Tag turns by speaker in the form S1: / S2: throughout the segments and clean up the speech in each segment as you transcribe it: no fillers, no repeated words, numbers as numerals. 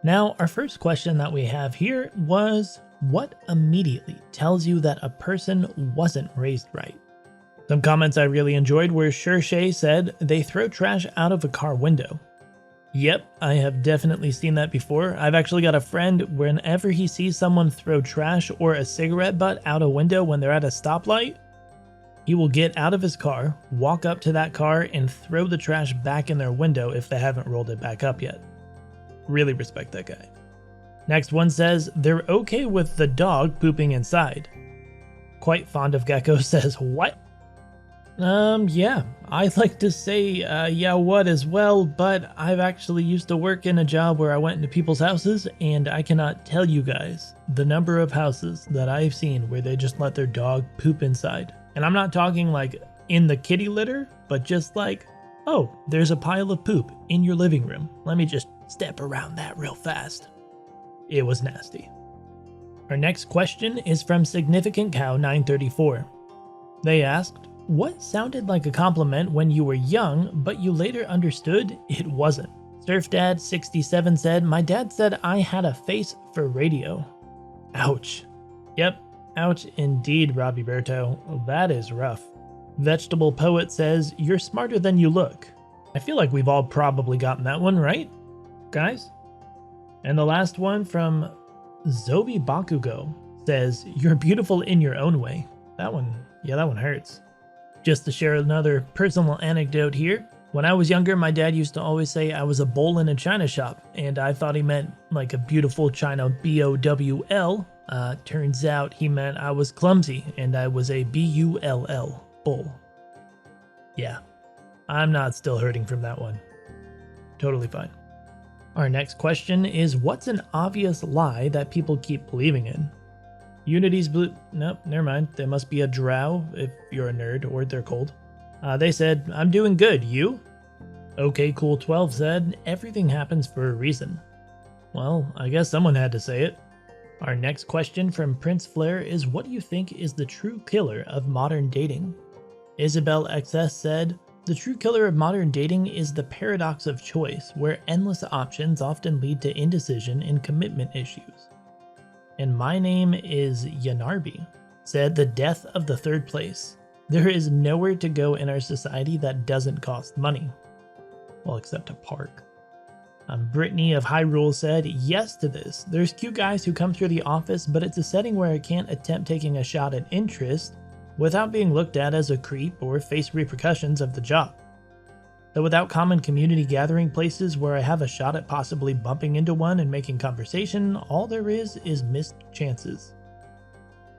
S1: Now, our first question that we have here was, what immediately tells you that a person wasn't raised right? Some comments I really enjoyed were Shay said, they throw trash out of a car window. Yep, I have definitely seen that before. I've actually got a friend, whenever he sees someone throw trash or a cigarette butt out a window when they're at a stoplight, he will get out of his car, walk up to that car, and throw the trash back in their window if they haven't rolled it back up yet. Really respect that guy. Next one says, they're okay with the dog pooping inside. Quite fond of Gecko says, what? Yeah, I like to say, yeah, what as well, but I've actually used to work in a job where I went into people's houses, and I cannot tell you guys the number of houses that I've seen where they just let their dog poop inside. And I'm not talking like in the kitty litter, but just like, oh, there's a pile of poop in your living room. Let me just step around that real fast. It was nasty. Our next question is from Significant Cow 934. They asked, what sounded like a compliment when you were young, but you later understood it wasn't? SurfDad67 said, my dad said I had a face for radio. Ouch. Yep, ouch indeed, Robbie Berto. That is rough. Vegetable Poet says, you're smarter than you look. I feel like we've all probably gotten that one, right, guys? And the last one from Zobi Bakugo says, you're beautiful in your own way. That one hurts. Just to share another personal anecdote here. When I was younger, my dad used to always say I was a bowl in a china shop, and I thought he meant like a beautiful china B-O-W-L. Turns out he meant I was clumsy, and I was a B-U-L-L, bowl. Yeah, I'm not still hurting from that one. Totally fine. Our next question is, what's an obvious lie that people keep believing in? Unity's blue. Nope, never mind. They must be a drow if you're a nerd or they're cold. They said, I'm doing good. You? Okay, Cool 12 said, everything happens for a reason. Well, I guess someone had to say it. Our next question from Prince Flair is, what do you think is the true killer of modern dating? Isabel XS said, the true killer of modern dating is the paradox of choice, where endless options often lead to indecision and commitment issues. And my name is Yanarbi, said the death of the third place. There is nowhere to go in our society that doesn't cost money. Well, except a park. Brittany of Hyrule said, yes to this. There's cute guys who come through the office, but it's a setting where I can't attempt taking a shot at interest without being looked at as a creep or face repercussions of the job. So without common community gathering places where I have a shot at possibly bumping into one and making conversation, all there is missed chances.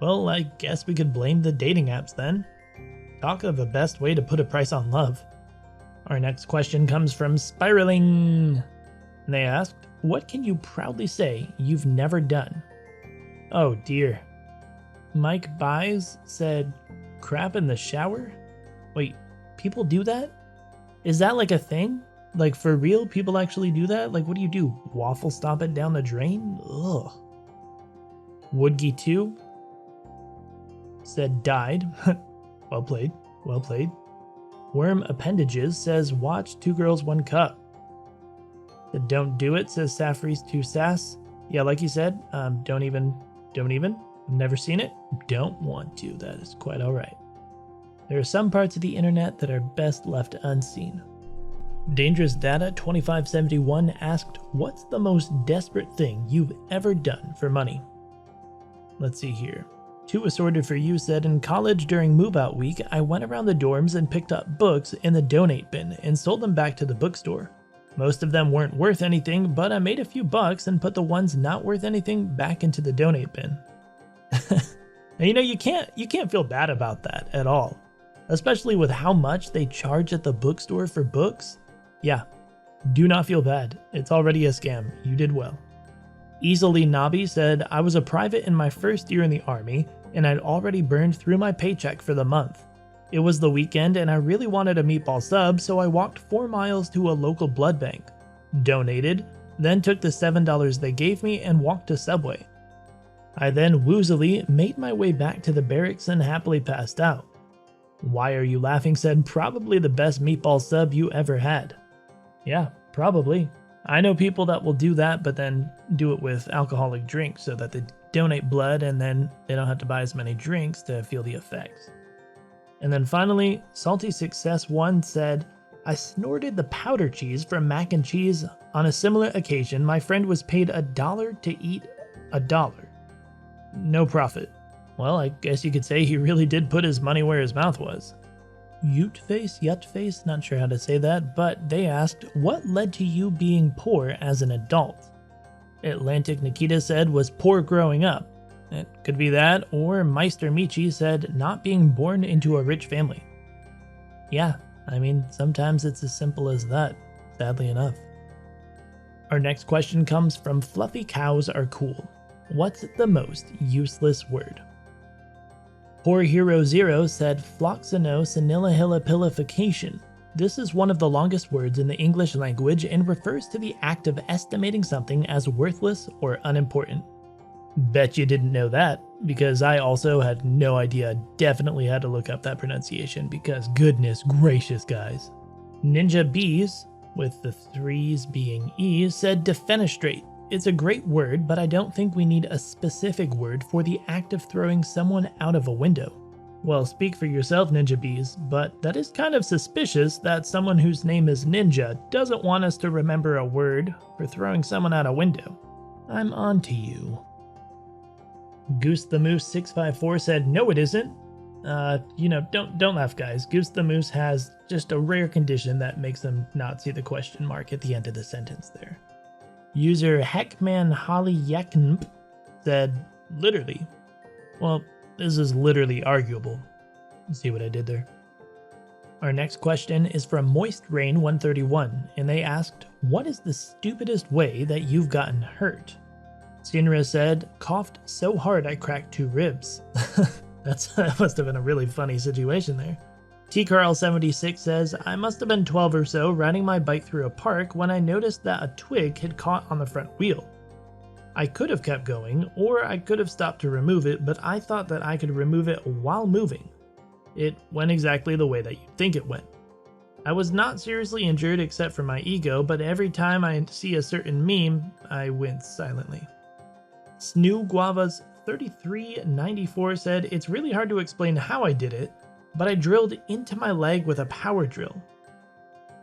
S1: Well, I guess we could blame the dating apps then. Talk of the best way to put a price on love. Our next question comes from Spiraling. They asked, what can you proudly say you've never done? Oh dear. Mike Buys said, crap in the shower? Wait, people do that? Is that like a thing? Like for real, people actually do that? Like what do you do? Waffle stomp it down the drain? Ugh. Woodgie 2 said died. Well played, well played. Worm Appendages says watch Two Girls One Cup. The Don't Do It says Safri's 2 Sass. Yeah, like you said, don't even. Never seen it, don't want to, that is quite alright. There are some parts of the internet that are best left unseen. Dangerous Data 2571 asked, what's the most desperate thing you've ever done for money? Let's see here. Two Assorted for You said, in college during move-out week, I went around the dorms and picked up books in the donate bin and sold them back to the bookstore. Most of them weren't worth anything, but I made a few bucks and put the ones not worth anything back into the donate bin. You know, you can't feel bad about that at all. Especially with how much they charge at the bookstore for books. Yeah, do not feel bad. It's already a scam. You did well. Easily Nabi said, I was a private in my first year in the army, and I'd already burned through my paycheck for the month. It was the weekend, and I really wanted a meatball sub, so I walked 4 miles to a local blood bank. Donated, then took the $7 they gave me and walked to Subway. I then woozily made my way back to the barracks and happily passed out. Why Are You Laughing said, probably the best meatball sub you ever had. Yeah, probably. I know people that will do that, but then do it with alcoholic drinks so that they donate blood and then they don't have to buy as many drinks to feel the effects. And then finally, Salty Success 1 said, I snorted the powder cheese from mac and cheese. On a similar occasion, my friend was paid $1 to eat $1. No profit. Well, I guess you could say he really did put his money where his mouth was. Yutface, not sure how to say that, but they asked, what led to you being poor as an adult? Atlantic Nikita said, was poor growing up. It could be that, or Meister Michi said, not being born into a rich family. Yeah, I mean, sometimes it's as simple as that, sadly enough. Our next question comes from Fluffy Cows Are Cool. What's the most useless word? Poor Hero Zero said floxinosenilahilapilification. This is one of the longest words in the English language and refers to the act of estimating something as worthless or unimportant. Bet you didn't know that, because I also had no idea. Definitely had to look up that pronunciation because goodness gracious, guys. Ninja Bees, with the 3s being E's, said defenestrate. It's a great word, but I don't think we need a specific word for the act of throwing someone out of a window. Well, speak for yourself, Ninja Bees, but that is kind of suspicious that someone whose name is Ninja doesn't want us to remember a word for throwing someone out a window. I'm on to you. Goose the Moose 654 said, no it isn't. Don't laugh, guys. Goose the Moose has just a rare condition that makes them not see the question mark at the end of the sentence there. User Heckman Holly Yaknp said, literally. Well, this is literally arguable. See what I did there? Our next question is from Moist Rain 131, and they asked, what is the stupidest way that you've gotten hurt? Sinra said, coughed so hard I cracked 2 ribs. That must have been a really funny situation there. T-Carl76 says, I must have been 12 or so riding my bike through a park when I noticed that a twig had caught on the front wheel. I could have kept going, or I could have stopped to remove it, but I thought that I could remove it while moving. It went exactly the way that you'd think it went. I was not seriously injured except for my ego, but every time I see a certain meme, I wince silently. Snoo Guavas 3394 said, it's really hard to explain how I did it, but I drilled into my leg with a power drill.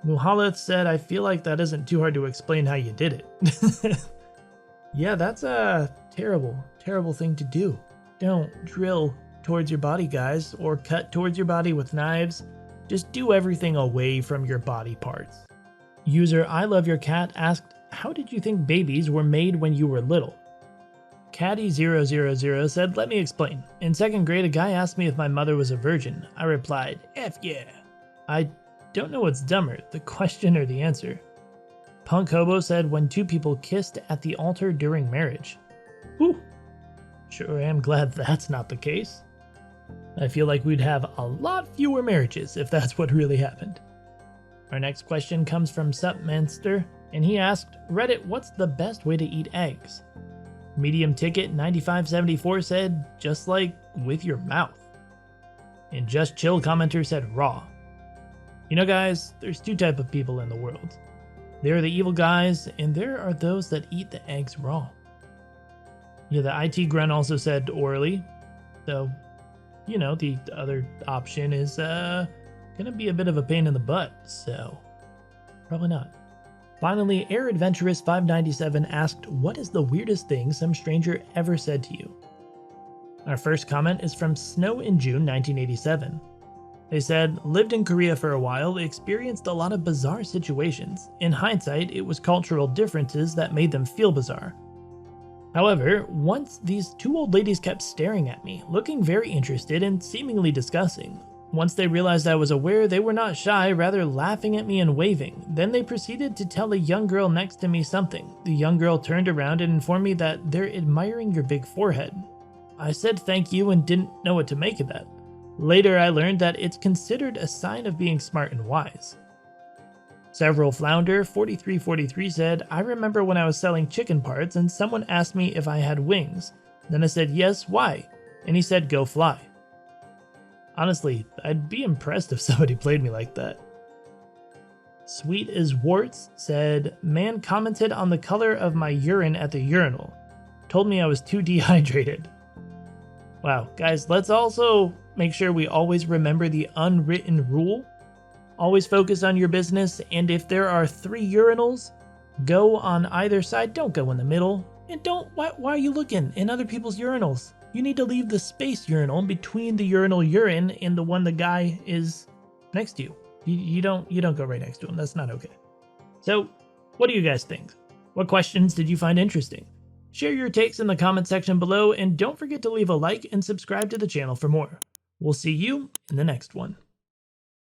S1: Muhalith said, I feel like that isn't too hard to explain how you did it. Yeah, that's a terrible thing to do. Don't drill towards your body, guys, or cut towards your body with knives. Just do everything away from your body parts. User I Love Your Cat asked, how did you think babies were made when you were little? Caddy000 said, let me explain. In 2nd grade, a guy asked me if my mother was a virgin. I replied, F yeah. I don't know what's dumber, the question or the answer. Punk Hobo said, when 2 people kissed at the altar during marriage. Whew. Sure am glad that's not the case. I feel like we'd have a lot fewer marriages if that's what really happened. Our next question comes from Supmanster, and he asked, Reddit, what's the best way to eat eggs? Medium Ticket 9574 said, just like with your mouth. And Just Chill commenter said raw. You know guys, there's 2 types of people in the world. There are the evil guys, and there are those that eat the eggs raw. Yeah, the IT Grunt also said orally. So, the other option is gonna be a bit of a pain in the butt, so probably not. Finally, Air Adventurous 597 asked, what is the weirdest thing some stranger ever said to you? Our first comment is from Snow in June 1987. They said, lived in Korea for a while, experienced a lot of bizarre situations. In hindsight, it was cultural differences that made them feel bizarre. However, once these 2 old ladies kept staring at me, looking very interested and seemingly discussing. Once they realized I was aware, they were not shy, rather laughing at me and waving. Then they proceeded to tell a young girl next to me something. The young girl turned around and informed me that they're admiring your big forehead. I said thank you and didn't know what to make of that. Later I learned that it's considered a sign of being smart and wise. Several Flounder 4343 said, I remember when I was selling chicken parts and someone asked me if I had wings. Then I said yes, why? And he said go fly. Honestly, I'd be impressed if somebody played me like that. Sweet as Warts said, man commented on the color of my urine at the urinal. Told me I was too dehydrated. Wow, guys, let's also make sure we always remember the unwritten rule. Always focus on your business, and if there are 3 urinals, go on either side. Don't go in the middle. And why are you looking in other people's urinals? You need to leave the space urinal between the urinal you're in and the one the guy is next to you. You don't go right next to him. That's not okay. So, what do you guys think? What questions did you find interesting? Share your takes in the comment section below, and don't forget to leave a like and subscribe to the channel for more. We'll see you in the next one.